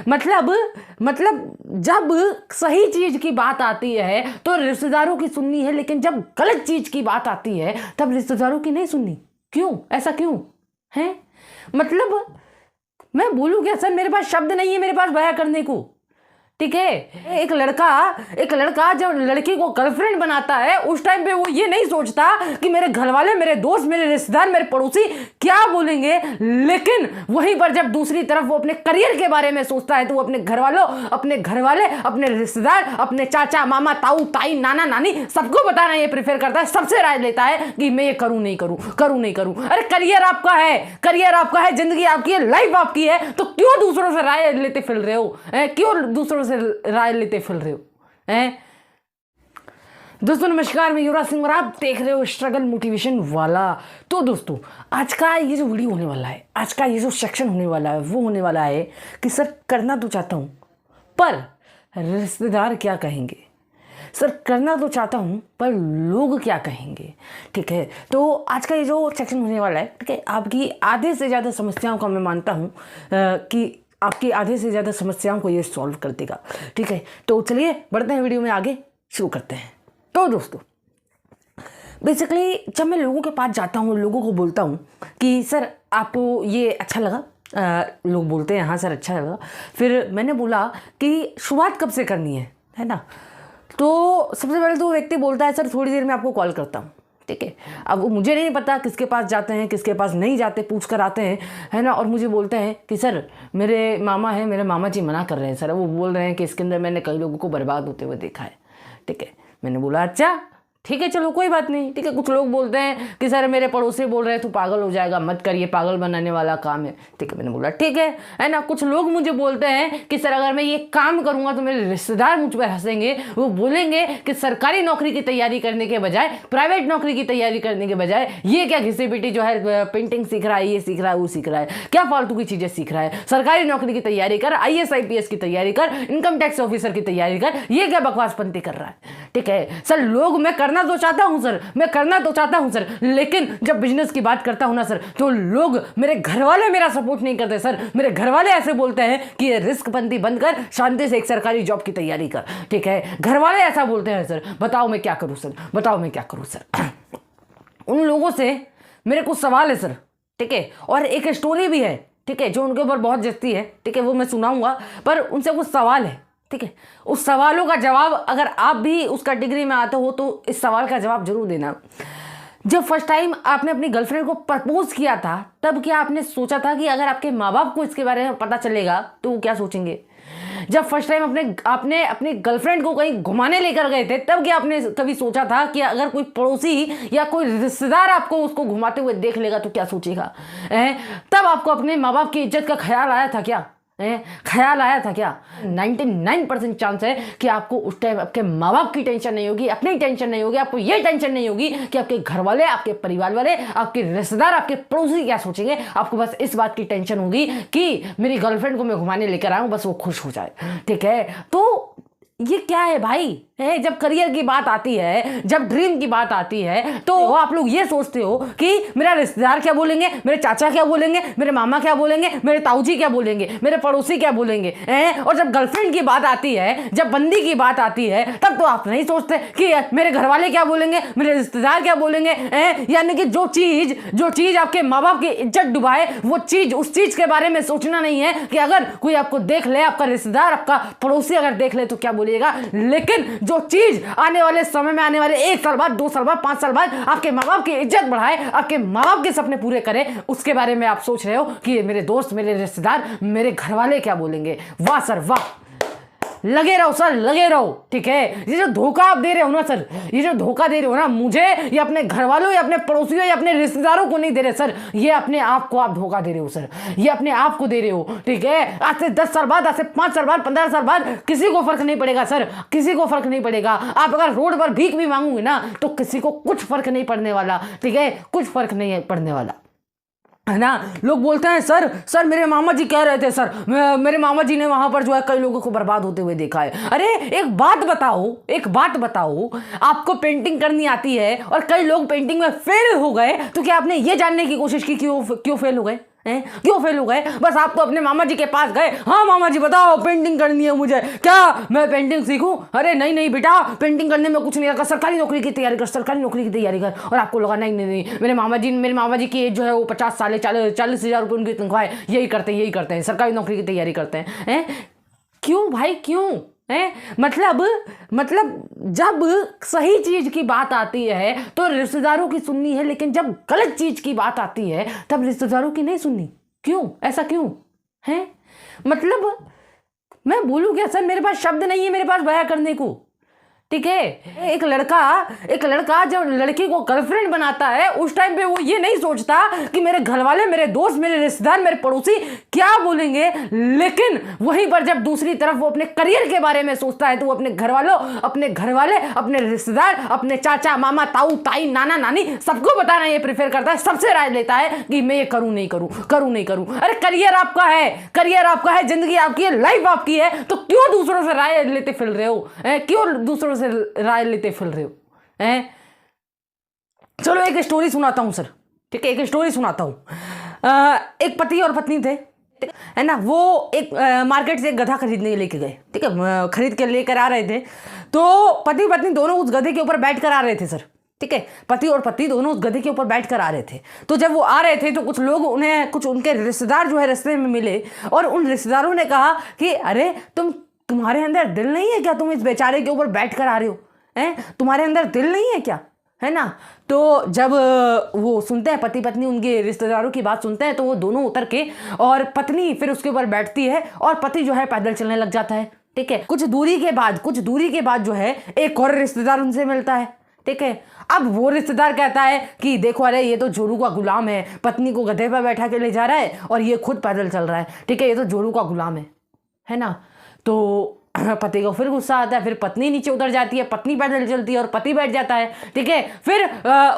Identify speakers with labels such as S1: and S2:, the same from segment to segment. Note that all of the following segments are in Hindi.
S1: मतलब जब सही चीज की बात आती है तो रिश्तेदारों की सुननी है, लेकिन जब गलत चीज की बात आती है तब रिश्तेदारों की नहीं सुननी। क्यों? ऐसा क्यों है? मतलब मैं बोलूं क्या सर, मेरे पास शब्द नहीं है मेरे पास बयां करने को। ठीक है, एक लड़का जब लड़की को गर्लफ्रेंड बनाता है उस टाइम पे वो ये नहीं सोचता कि मेरे घर वाले, मेरे दोस्त, मेरे रिश्तेदार, मेरे पड़ोसी क्या बोलेंगे, लेकिन वहीं पर जब दूसरी तरफ वो अपने करियर के बारे में सोचता है तो वो अपने घर वालों, अपने घर वाले, अपने रिश्तेदार, अपने चाचा, मामा, ताऊ, ताई, नाना, नानी सबको बताना ये प्रेफर करता है, सबसे राय लेता है कि मैं ये करूं नहीं करूं, करूं नहीं करूं। अरे करियर आपका है, जिंदगी आपकी है, लाइफ आपकी है, तो क्यों दूसरों से राय लेते फिर रहे हो? क्यों दूसरों से राय लेते फिर रहे हो? हैं? दोस्तों नमस्कार, मैं युवराज सिंह और आप देख रहे हो स्ट्रगल मोटिवेशन वाला। तो दोस्तों आज का ये जो वीडियो होने वाला है, आज का ये जो सेक्शन होने वाला है वो होने वाला है कि सर करना तो चाहता हूं पर रिश्तेदार क्या कहेंगे। सर करना तो चाहता हूं पर लोग क्या कहेंगे। ठीक है, तो आज का ये जो सेक्शन होने वाला है, ठीक है, आपकी आधे से ज़्यादा समस्याओं का मैं मानता हूँ कि आपकी आधे से ज़्यादा समस्याओं को ये सॉल्व कर देगा। ठीक है, तो चलिए बढ़ते हैं वीडियो में, आगे शुरू करते हैं। तो दोस्तों बेसिकली जब मैं लोगों के पास जाता हूँ, लोगों को बोलता हूँ कि सर आपको ये अच्छा लगा, लोग बोलते हैं हाँ सर अच्छा लगा। फिर मैंने बोला कि शुरुआत कब से करनी है ना, तो सबसे पहले तो व्यक्ति बोलता है सर थोड़ी देर में आपको कॉल करता हूँ। ठीक है, अब वो मुझे नहीं पता किसके पास जाते हैं किसके पास नहीं जाते, पूछ कर आते हैं, है ना, और मुझे बोलते हैं कि सर मेरे मामा हैं, मेरे मामा जी मना कर रहे हैं सर, वो बोल रहे हैं कि इसके अंदर मैंने कई लोगों को बर्बाद होते हुए देखा है। ठीक है, मैंने बोला अच्छा ठीक है चलो कोई बात नहीं। ठीक है, कुछ लोग बोलते हैं कि सर मेरे पड़ोसी बोल रहे हैं तू पागल हो जाएगा, मत करिए, पागल बनाने वाला काम है। ठीक है, मैंने बोला ठीक है ना। कुछ लोग मुझे बोलते हैं कि सर अगर मैं ये काम करूंगा तो मेरे रिश्तेदार मुझ पर हंसेंगे, वो बोलेंगे कि सरकारी नौकरी की तैयारी करने के बजाय प्राइवेट नौकरी की तैयारी करने के बजाय ये क्या घिसी पिटी जो है पेंटिंग सीख रहा है, ये सीख रहा है, वो सीख रहा है, क्या फालतू की चीज़ें सीख रहा है। सरकारी नौकरी की तैयारी कर, IAS IPS की तैयारी कर, इनकम टैक्स ऑफिसर की तैयारी कर, ये क्या बकवासपंती कर रहा है। ठीक है सर, लोग मैं करना तो चाहता हूँ सर, मैं करना तो चाहता हूं सर, लेकिन जब बिजनेस की बात करता हूं ना सर तो लोग, मेरे घर वाले मेरा सपोर्ट नहीं करते सर। मेरे घर वाले ऐसे बोलते हैं कि ये रिस्क पंती बंद कर, शांति से एक सरकारी जॉब की तैयारी कर। ठीक है, घर वाले ऐसा बोलते हैं सर। बताओ मैं क्या करूं सर, बताओ मैं क्या करूं सर। उन लोगों से मेरे कुछ सवाल है सर। ठीक है, और एक स्टोरी भी है, ठीक है, जो उनके ऊपर बहुत जचती है। ठीक है, वो मैं सुनाऊंगा, पर उनसे कुछ सवाल है। ठीक है, उस सवालों का जवाब अगर आप भी उस कैटेगरी में आते हो तो इस सवाल का जवाब जरूर देना। जब फर्स्ट टाइम आपने अपनी गर्लफ्रेंड को प्रपोज किया था तब क्या आपने सोचा था कि अगर आपके माँ बाप को इसके बारे में पता चलेगा तो वो क्या सोचेंगे? जब फर्स्ट टाइम आपने अपनी गर्लफ्रेंड को कहीं घुमाने लेकर गए थे तब क्या आपने कभी सोचा था कि अगर कोई पड़ोसी या कोई रिश्तेदार आपको उसको घुमाते हुए देख लेगा तो क्या सोचेगा? तब आपको अपने माँ बाप की इज्जत का ख्याल आया था क्या? ख्याल आया था क्या? 99% चांस है कि आपको उस टाइम आपके माँ बाप की टेंशन नहीं होगी, अपनी टेंशन नहीं होगी, आपको ये टेंशन नहीं होगी कि आपके घर वाले, आपके परिवार वाले, आपके रिश्तेदार, आपके पड़ोसी क्या सोचेंगे। आपको बस इस बात की टेंशन होगी कि मेरी गर्लफ्रेंड को मैं घुमाने लेकर आऊं, बस वो खुश हो जाए। ठीक है, तो ये क्या है भाई? जब करियर की बात आती है, जब ड्रीम की बात आती है तो आप लोग ये सोचते हो कि मेरा रिश्तेदार क्या बोलेंगे, मेरे चाचा क्या बोलेंगे, मेरे मामा क्या बोलेंगे, मेरे ताऊजी क्या बोलेंगे, मेरे पड़ोसी क्या बोलेंगे। और जब गर्लफ्रेंड की बात आती है, जब बंदी की बात आती है तब तो आप नहीं सोचते कि मेरे घर वाले क्या बोलेंगे, मेरे रिश्तेदार क्या बोलेंगे। यानी कि जो चीज आपके माँ बाप की इज्जत डुबाए, वो चीज, उस चीज के बारे में सोचना नहीं है कि अगर कोई आपको देख ले, आपका रिश्तेदार, आपका पड़ोसी अगर देख ले तो क्या बोलेगा। लेकिन जो चीज आने वाले समय में, आने वाले 1 साल बाद, 2 साल बाद, 5 साल बाद आपके माँ बाप की इज्जत बढ़ाए, आपके माँ बाप के सपने पूरे करे, उसके बारे में आप सोच रहे हो कि मेरे दोस्त, मेरे रिश्तेदार, मेरे घर वाले क्या बोलेंगे। वाह सर वाह, लगे रहो सर, लगे रहो। ठीक है, ये जो धोखा आप दे रहे हो ना सर, ये जो धोखा दे रहे हो ना मुझे, ये अपने घर वालों या अपने पड़ोसियों या अपने रिश्तेदारों को नहीं दे रहे सर, ये अपने आप को आप धोखा दे रहे हो सर, ये अपने आप को दे रहे हो। ठीक है, आज से 10 साल बाद, आज से 5 साल बाद, 15 साल बाद किसी को फर्क नहीं पड़ेगा सर, किसी को फर्क नहीं पड़ेगा। आप अगर रोड पर भीख भी मांगोगे ना तो किसी को कुछ फर्क नहीं पड़ने वाला। ठीक है, कुछ फर्क नहीं पड़ने वाला, है ना। लोग बोलते हैं सर मेरे मामा जी कह रहे थे सर, मेरे मामा जी ने वहां पर जो है कई लोगों को बर्बाद होते हुए देखा है। अरे एक बात बताओ, आपको पेंटिंग करनी आती है और कई लोग पेंटिंग में फेल हो गए, तो क्या आपने ये जानने की कोशिश की क्यों फेल हो गए? हैं? क्यों फेल हो गए? बस आप तो अपने मामा जी के पास गए, हाँ मामा जी बताओ पेंटिंग करनी है मुझे, क्या मैं पेंटिंग सीखूं? अरे नहीं नहीं बेटा, पेंटिंग करने में कुछ नहीं आता, सरकारी नौकरी की तैयारी कर, सरकारी नौकरी की तैयारी कर। और आपको लगा नहीं नहीं नहीं, मेरे मामा जी की एज जो है वो 50 साल है, 40,000 रुपये उनकी तनख्वाह है, यही करते हैं, सरकारी नौकरी की तैयारी करते हैं। क्यों भाई क्यों है? मतलब जब सही चीज की बात आती है तो रिश्तेदारों की सुननी है, लेकिन जब गलत चीज की बात आती है तब रिश्तेदारों की नहीं सुननी। क्यों? ऐसा क्यों है? मतलब मैं बोलूं क्या सर, मेरे पास शब्द नहीं है मेरे पास बयां करने को। ठीक है, एक लड़का जब लड़की को गर्लफ्रेंड बनाता है उस टाइम पे वो ये नहीं सोचता कि मेरे घर वाले, मेरे दोस्त, मेरे रिश्तेदार, मेरे पड़ोसी क्या बोलेंगे, लेकिन वहीं पर जब दूसरी तरफ वो अपने करियर के बारे में सोचता है तो वो अपने घर वाले, अपने रिश्तेदार, अपने चाचा, मामा, ताऊ, ताई, नाना, नानी सबको बताना ये प्रेफर करता है, सबसे राय लेता है कि मैं ये करूं नहीं करूं। अरे करियर आपका है, जिंदगी आपकी है, लाइफ आपकी है, तो क्यों दूसरों से राय लेते फिर रहे हो? क्यों दूसरों से राय लेते फिर रहे हो? हैं? चलो एक स्टोरी सुनाता हूं सर। ठीक है, एक स्टोरी सुनाता हूं। एक पति और पत्नी थे, है ना। वो एक मार्केट से एक गधा खरीदने लेके गए। ठीक है, खरीद के लेकर आ रहे थे, तो पति पत्नी दोनों उस गधे के ऊपर बैठ कर आ रहे थे सर। ठीक है, पति और पत्नी दोनों उस गधे के ऊपर बैठ कर आ रहे थे। तो जब वो आ रहे थे तो कुछ लोग उन्हें, कुछ उनके रिश्तेदार जो है रास्ते में मिले, और उन रिश्तेदारों ने कहा कि अरे तुम्हारे अंदर दिल नहीं है क्या? तुम इस बेचारे के ऊपर बैठ कर आ रहे हो, हैं? तुम्हारे अंदर दिल नहीं है क्या? है ना। तो जब वो सुनते हैं, पति पत्नी उनके रिश्तेदारों की बात सुनते हैं, तो वो दोनों उतर के, और पत्नी फिर उसके ऊपर बैठती है और पति जो है पैदल चलने लग जाता है। ठीक है, कुछ दूरी के बाद जो है एक और रिश्तेदार उनसे मिलता है। ठीक है, अब वो रिश्तेदार कहता है कि देखो, अरे ये तो जोरू का गुलाम है, पत्नी को गधे पर बैठा के ले जा रहा है और ये खुद पैदल चल रहा है। ठीक है, ये तो जोरू का गुलाम है ना। तो पति को फिर गुस्सा आता है, फिर पत्नी नीचे उतर जाती है, पत्नी पैदल चलती है और पति बैठ जाता है। ठीक है, फिर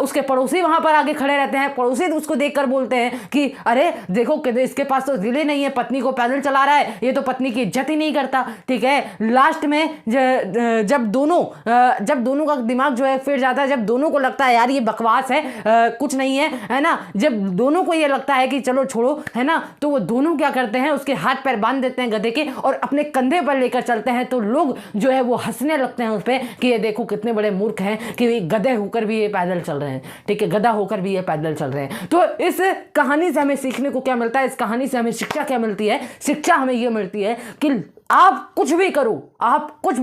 S1: उसके पड़ोसी वहां पर आगे खड़े रहते हैं, पड़ोसी उसको देखकर बोलते हैं कि अरे देखो, इसके पास तो दिल ही नहीं है, पत्नी को पैदल चला रहा है, ये तो पत्नी की इज्जत ही नहीं करता। ठीक है, लास्ट में जब दोनों का दिमाग जो है फिर जाता है, जब दोनों को लगता है यार ये बकवास है, कुछ नहीं है ना, जब दोनों को ये लगता है कि चलो छोड़ो, है ना, तो वो दोनों क्या करते हैं, उसके हाथ पैर बांध देते हैं गधे के और अपने कंधे पर लेकर चलते हैं। तो लोग जो है वो हंसने लगते हैं उस पर कि ये देखो कितने बड़े मूर्ख हैं कि गधे होकर भी ये पैदल चल रहे हैं। ठीक है, गधा होकर भी ये पैदल चल रहे हैं। तो इस कहानी से हमें सीखने को क्या मिलता है? इस कहानी से हमें शिक्षा क्या मिलती है? शिक्षा हमें ये मिलती है कि आप कुछ भी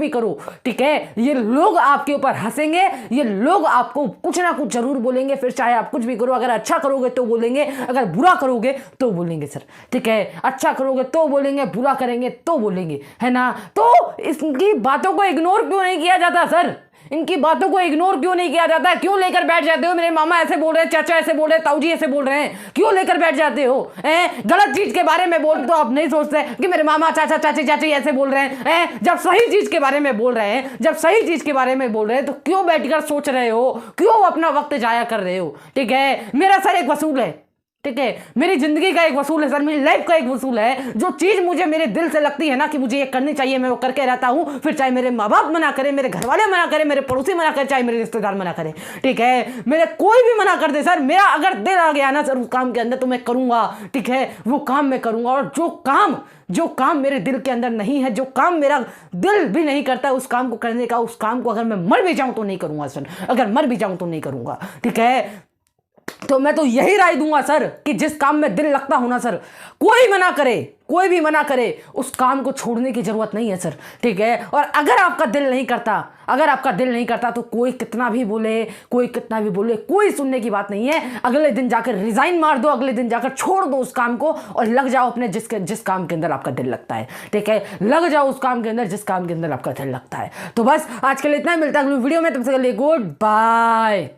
S1: करो, ठीक है, ये लोग आपके ऊपर हंसेंगे, ये लोग आपको कुछ ना कुछ जरूर बोलेंगे, फिर चाहे आप कुछ भी करो। अगर अच्छा करोगे तो बोलेंगे, अगर बुरा करोगे तो बोलेंगे सर। ठीक है, अच्छा करोगे तो बोलेंगे, बुरा करेंगे तो बोलेंगे, है ना। तो इसकी बातों को इग्नोर क्यों नहीं किया जाता सर? इनकी बातों को इग्नोर क्यों नहीं किया जाता? क्यों लेकर बैठ जाते हो? मेरे मामा ऐसे बोल रहे हैं, चाचा ऐसे बोल रहे हैं, ताऊ जी ऐसे बोल रहे हैं, क्यों लेकर बैठ जाते हो? गलत चीज के बारे में बोल तो आप नहीं सोचते कि मेरे मामा, चाचा, चाची ऐसे बोल रहे हैं। जब सही चीज के बारे में बोल रहे हैं, तो क्यों बैठकर सोच रहे हो? क्यों अपना वक्त जाया कर रहे हो? ठीक है, मेरा सर एक वसूल है। ठीक है, मेरी जिंदगी का एक वसूल है सर, मेरी लाइफ का एक वसूल है। जो चीज मुझे मेरे दिल से लगती है ना कि मुझे ये करनी चाहिए, मैं वो करके रहता हूं। फिर चाहे मेरे माँ बाप मना करे, मेरे घर वाले मना करे, मेरे पड़ोसी मना करे, चाहे मेरे रिश्तेदार मना करे। ठीक है, मेरे कोई भी मना कर दे सर, मेरा अगर दिल आ गया ना सर उस काम के अंदर तो मैं करूंगा। ठीक है, वो काम मैं करूंगा। और जो काम मेरे दिल के अंदर नहीं है, जो काम मेरा दिल भी नहीं करता उस काम को करने का, उस काम को अगर मैं मर भी जाऊं तो नहीं करूंगा सर, अगर मर भी जाऊं तो नहीं करूंगा। ठीक है, तो मैं तो यही राय दूंगा सर कि जिस काम में दिल लगता हो ना सर, कोई भी मना करे उस काम को छोड़ने की जरूरत नहीं है सर। ठीक है, और अगर आपका दिल नहीं करता तो कोई कितना भी बोले, कोई सुनने की बात नहीं है। अगले दिन जाकर रिजाइन मार दो, अगले दिन जाकर छोड़ दो उस काम को और लग जाओ अपने जिस काम के अंदर आपका दिल लगता है। ठीक है, लग जाओ उस काम के अंदर जिस काम के अंदर आपका दिल लगता है। तो बस आज के लिए इतना ही, मिलता है अगली वीडियो में, तब तक के लिए गुड बाय।